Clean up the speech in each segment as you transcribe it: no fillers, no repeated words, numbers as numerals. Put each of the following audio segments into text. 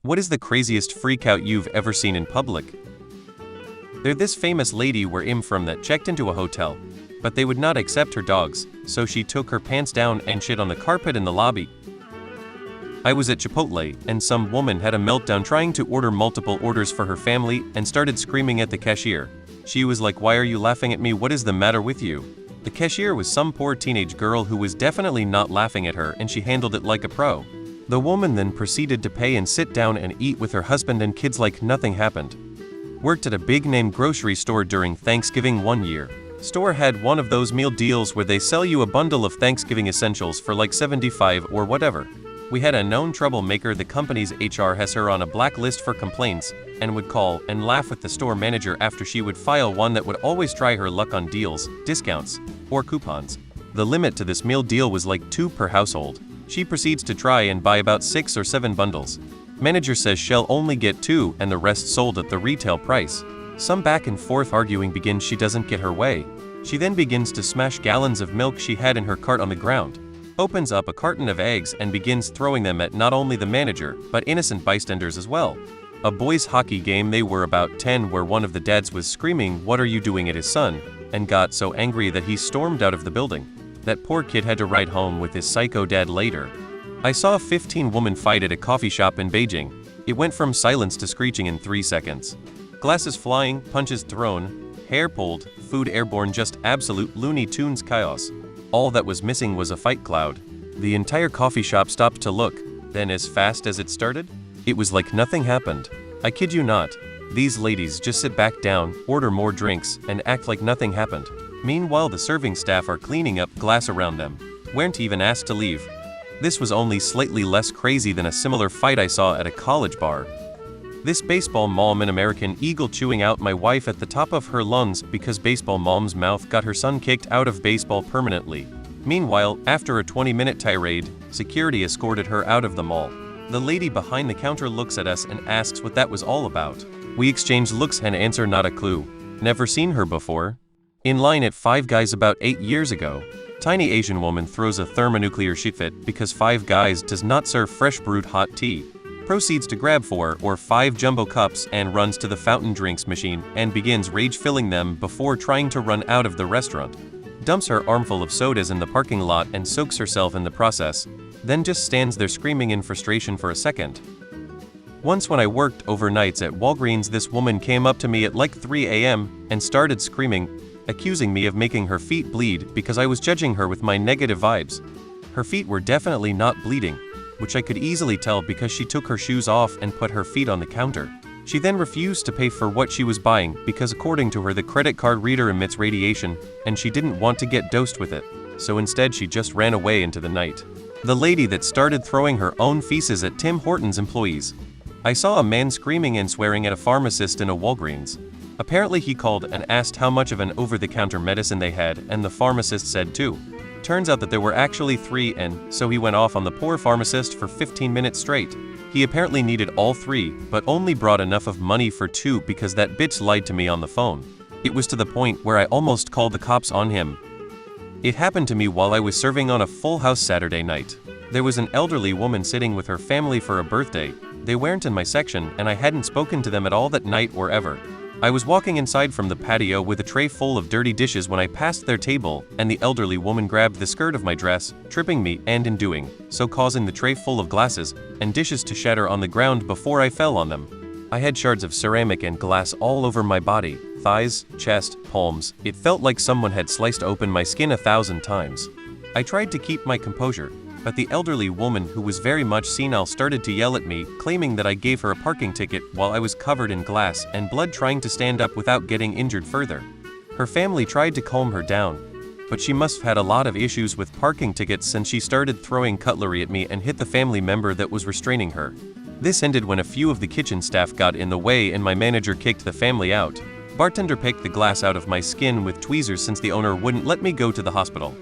What is the craziest freakout you've ever seen in public? There's this famous lady where I'm from that checked into a hotel, but they would not accept her dogs, so she took her pants down and shit on the carpet in the lobby. I was at Chipotle, and some woman had a meltdown trying to order multiple orders for her family and started screaming at the cashier. She was like, "Why are you laughing at me? What is the matter with you?" The cashier was some poor teenage girl who was definitely not laughing at her, and she handled it like a pro. The woman then proceeded to pay and sit down and eat with her husband and kids like nothing happened. Worked at a big-name grocery store during Thanksgiving one year. Store had one of those meal deals where they sell you a bundle of Thanksgiving essentials for like $75 or whatever. We had a known troublemaker. The company's HR has her on a blacklist for complaints, and would call and laugh with the store manager after she would file one that would always try her luck on deals, discounts, or coupons. The limit to this meal deal was like 2 per household. She proceeds to try and buy about 6 or 7 bundles. Manager says she'll only get 2 and the rest sold at the retail price. Some back and forth arguing begins. She doesn't get her way. She then begins to smash gallons of milk she had in her cart on the ground. Opens up a carton of eggs and begins throwing them at not only the manager, but innocent bystanders as well. A boys' hockey game, they were about 10, where one of the dads was screaming, "What are you doing?" at his son, and got so angry that he stormed out of the building. That poor kid had to ride home with his psycho dad later. I saw a 15-woman fight at a coffee shop in Beijing. It went from silence to screeching in 3 seconds. Glasses flying, punches thrown, hair pulled, food airborne, just absolute Looney Tunes chaos. All that was missing was a fight cloud. The entire coffee shop stopped to look. Then as fast as it started, it was like nothing happened. I kid you not. These ladies just sit back down, order more drinks, and act like nothing happened. Meanwhile, the serving staff are cleaning up glass around them. Weren't even asked to leave. This was only slightly less crazy than a similar fight I saw at a college bar. This baseball mom, an American Eagle, chewing out my wife at the top of her lungs because baseball mom's mouth got her son kicked out of baseball permanently. Meanwhile, after a 20-minute tirade, security escorted her out of the mall. The lady behind the counter looks at us and asks what that was all about. We exchange looks and answer, "Not a clue. Never seen her before." In line at Five Guys about 8 years ago, tiny Asian woman throws a thermonuclear shit fit because Five Guys does not serve fresh brewed hot tea. Proceeds to grab 4 or 5 jumbo cups and runs to the fountain drinks machine and begins rage filling them before trying to run out of the restaurant. Dumps her armful of sodas in the parking lot and soaks herself in the process, then just stands there screaming in frustration for a second. Once when I worked overnights at Walgreens, this woman came up to me at like 3 a.m. and started screaming, accusing me of making her feet bleed because I was judging her with my negative vibes. Her feet were definitely not bleeding, which I could easily tell because she took her shoes off and put her feet on the counter. She then refused to pay for what she was buying because according to her the credit card reader emits radiation and she didn't want to get dosed with it, so instead she just ran away into the night. The lady that started throwing her own feces at Tim Hortons employees. I saw a man screaming and swearing at a pharmacist in a Walgreens. Apparently he called and asked how much of an over-the-counter medicine they had, and the pharmacist said 2. Turns out that there were actually 3, and so he went off on the poor pharmacist for 15 minutes straight. He apparently needed all 3, but only brought enough of money for 2 because that bitch lied to me on the phone. It was to the point where I almost called the cops on him. It happened to me while I was serving on a Full House Saturday night. There was an elderly woman sitting with her family for a birthday. They weren't in my section, and I hadn't spoken to them at all that night or ever. I was walking inside from the patio with a tray full of dirty dishes when I passed their table, and the elderly woman grabbed the skirt of my dress, tripping me and in doing so causing the tray full of glasses and dishes to shatter on the ground before I fell on them. I had shards of ceramic and glass all over my body, thighs, chest, palms. It felt like someone had sliced open my skin 1,000 times. I tried to keep my composure, but the elderly woman, who was very much senile, started to yell at me, claiming that I gave her a parking ticket while I was covered in glass and blood trying to stand up without getting injured further. Her family tried to calm her down, but she must have had a lot of issues with parking tickets since she started throwing cutlery at me and hit the family member that was restraining her. This ended when a few of the kitchen staff got in the way and my manager kicked the family out. Bartender picked the glass out of my skin with tweezers since the owner wouldn't let me go to the hospital.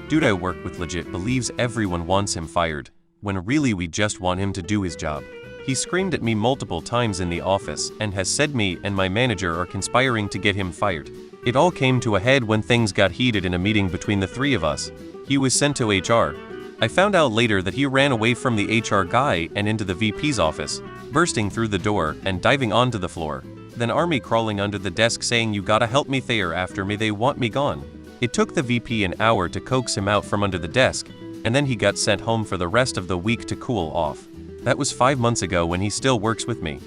Dude I work with legit believes everyone wants him fired, when really we just want him to do his job. He screamed at me multiple times in the office and has said me and my manager are conspiring to get him fired. It all came to a head when things got heated in a meeting between the 3 of us. He was sent to HR. I found out later that he ran away from the HR guy and into the VP's office, bursting through the door and diving onto the floor. Then army crawling under the desk saying, "You gotta help me, they're after me, they want me gone." It took the VP an hour to coax him out from under the desk, and then he got sent home for the rest of the week to cool off. That was 5 months ago when he still works with me.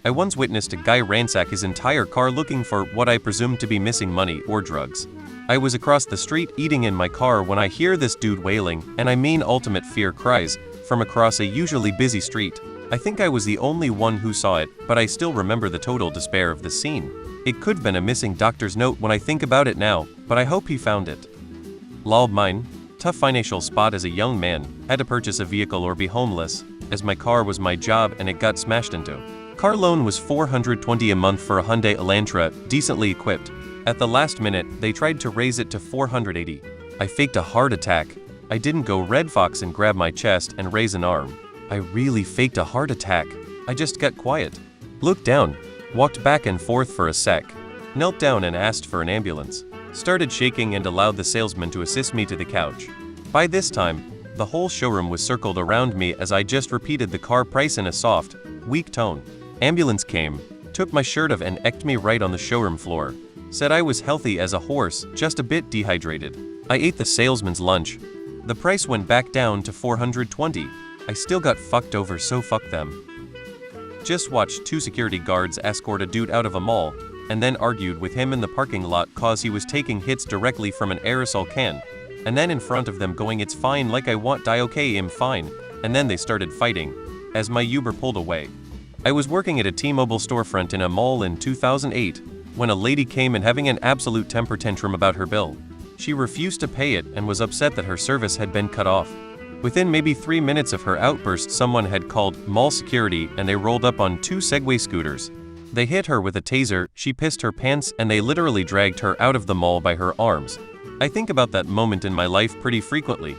I once witnessed a guy ransack his entire car looking for what I presumed to be missing money or drugs. I was across the street eating in my car when I hear this dude wailing, and I mean ultimate fear cries, from across a usually busy street. I think I was the only one who saw it, but I still remember the total despair of the scene. It could've been a missing doctor's note when I think about it now, but I hope he found it. Lol, mine. Tough financial spot as a young man, had to purchase a vehicle or be homeless, as my car was my job and it got smashed into. Car loan was $420 a month for a Hyundai Elantra, decently equipped. At the last minute, they tried to raise it to $480. I faked a heart attack. I didn't go Red Fox and grab my chest and raise an arm. I really faked a heart attack. I just got quiet. Looked down, walked back and forth for a sec, knelt down and asked for an ambulance. Started shaking and allowed the salesman to assist me to the couch. By this time, the whole showroom was circled around me as I just repeated the car price in a soft, weak tone. Ambulance came, took my shirt off and ecked me right on the showroom floor. Said I was healthy as a horse, just a bit dehydrated. I ate the salesman's lunch. The price went back down to $420. I still got fucked over, so fuck them. Just watched 2 security guards escort a dude out of a mall, and then argued with him in the parking lot cause he was taking hits directly from an aerosol can. And then in front of them going, "It's fine, like I want die, okay, I'm fine." And then they started fighting, as my Uber pulled away. I was working at a T-Mobile storefront in a mall in 2008, when a lady came in having an absolute temper tantrum about her bill. She refused to pay it and was upset that her service had been cut off. Within maybe 3 minutes of her outburst, someone had called mall security and they rolled up on 2 Segway scooters. They hit her with a taser, she pissed her pants, and they literally dragged her out of the mall by her arms. I think about that moment in my life pretty frequently.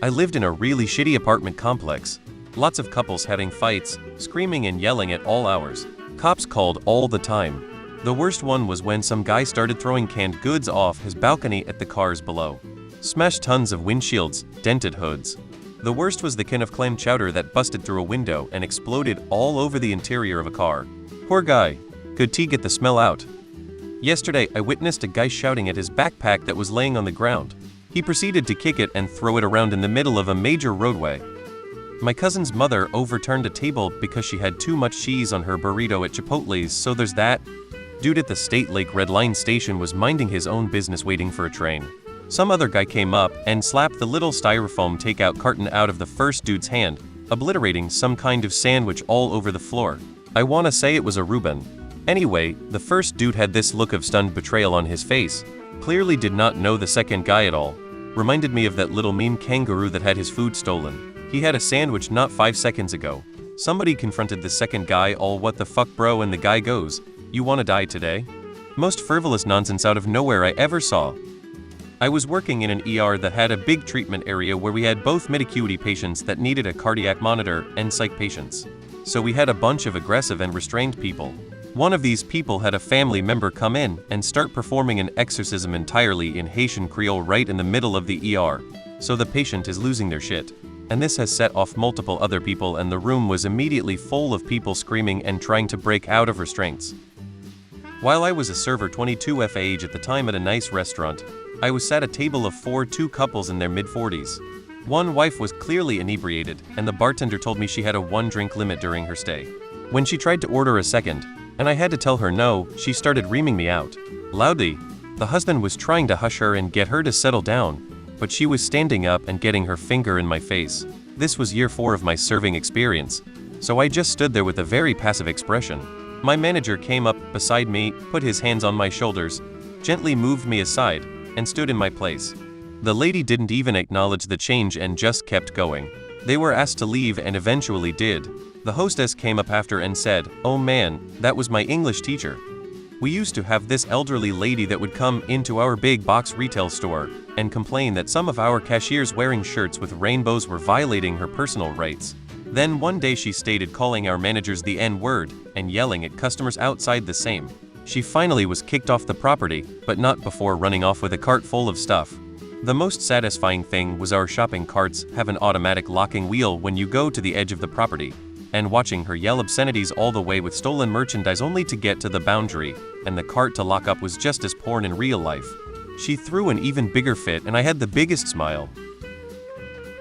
I lived in a really shitty apartment complex. Lots of couples having fights, screaming and yelling at all hours. Cops called all the time. The worst one was when some guy started throwing canned goods off his balcony at the cars below. Smashed tons of windshields, dented hoods. The worst was the can of clam chowder that busted through a window and exploded all over the interior of a car. Poor guy. Could T get the smell out? Yesterday, I witnessed a guy shouting at his backpack that was laying on the ground. He proceeded to kick it and throw it around in the middle of a major roadway. My cousin's mother overturned a table because she had too much cheese on her burrito at Chipotle's, so there's that. Dude at the State Lake Red Line station was minding his own business waiting for a train. Some other guy came up and slapped the little styrofoam takeout carton out of the first dude's hand, obliterating some kind of sandwich all over the floor. I wanna say it was a Reuben. Anyway, the first dude had this look of stunned betrayal on his face. Clearly did not know the second guy at all. Reminded me of that little mean kangaroo that had his food stolen. He had a sandwich not 5 seconds ago. Somebody confronted the second guy all, "What the fuck bro?" and the guy goes, "You wanna die today?" Most frivolous nonsense out of nowhere I ever saw. I was working in an ER that had a big treatment area where we had both mid-acuity patients that needed a cardiac monitor and psych patients. So we had a bunch of aggressive and restrained people. One of these people had a family member come in and start performing an exorcism entirely in Haitian Creole right in the middle of the ER. So the patient is losing their shit. And this has set off multiple other people, and the room was immediately full of people screaming and trying to break out of restraints. While I was a server 22 F age at the time at a nice restaurant, I was sat at a table of 2 couples in their mid-40s. One wife was clearly inebriated, and the bartender told me she had a 1-drink limit during her stay. When she tried to order a second, and I had to tell her no, she started reaming me out. Loudly. The husband was trying to hush her and get her to settle down, but she was standing up and getting her finger in my face. This was year 4 of my serving experience, so I just stood there with a very passive expression. My manager came up beside me, put his hands on my shoulders, gently moved me aside, and stood in my place. The lady didn't even acknowledge the change and just kept going. They were asked to leave and eventually did. The hostess came up after and said, "Oh man, that was my English teacher. We used to have this elderly lady that would come into our big box retail store and complain that some of our cashiers wearing shirts with rainbows were violating her personal rights. Then one day she stated calling our managers the N-word and yelling at customers outside the same. She finally was kicked off the property, but not before running off with a cart full of stuff." The most satisfying thing was our shopping carts have an automatic locking wheel when you go to the edge of the property, and watching her yell obscenities all the way with stolen merchandise only to get to the boundary, and the cart to lock up was just as porn in real life. She threw an even bigger fit and I had the biggest smile.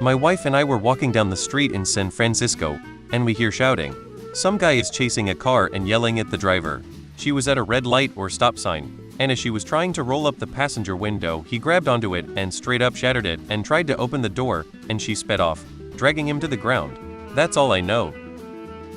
My wife and I were walking down the street in San Francisco, and we hear shouting. Some guy is chasing a car and yelling at the driver. She was at a red light or stop sign, and as she was trying to roll up the passenger window, he grabbed onto it and straight up shattered it and tried to open the door, and she sped off, dragging him to the ground. That's all I know.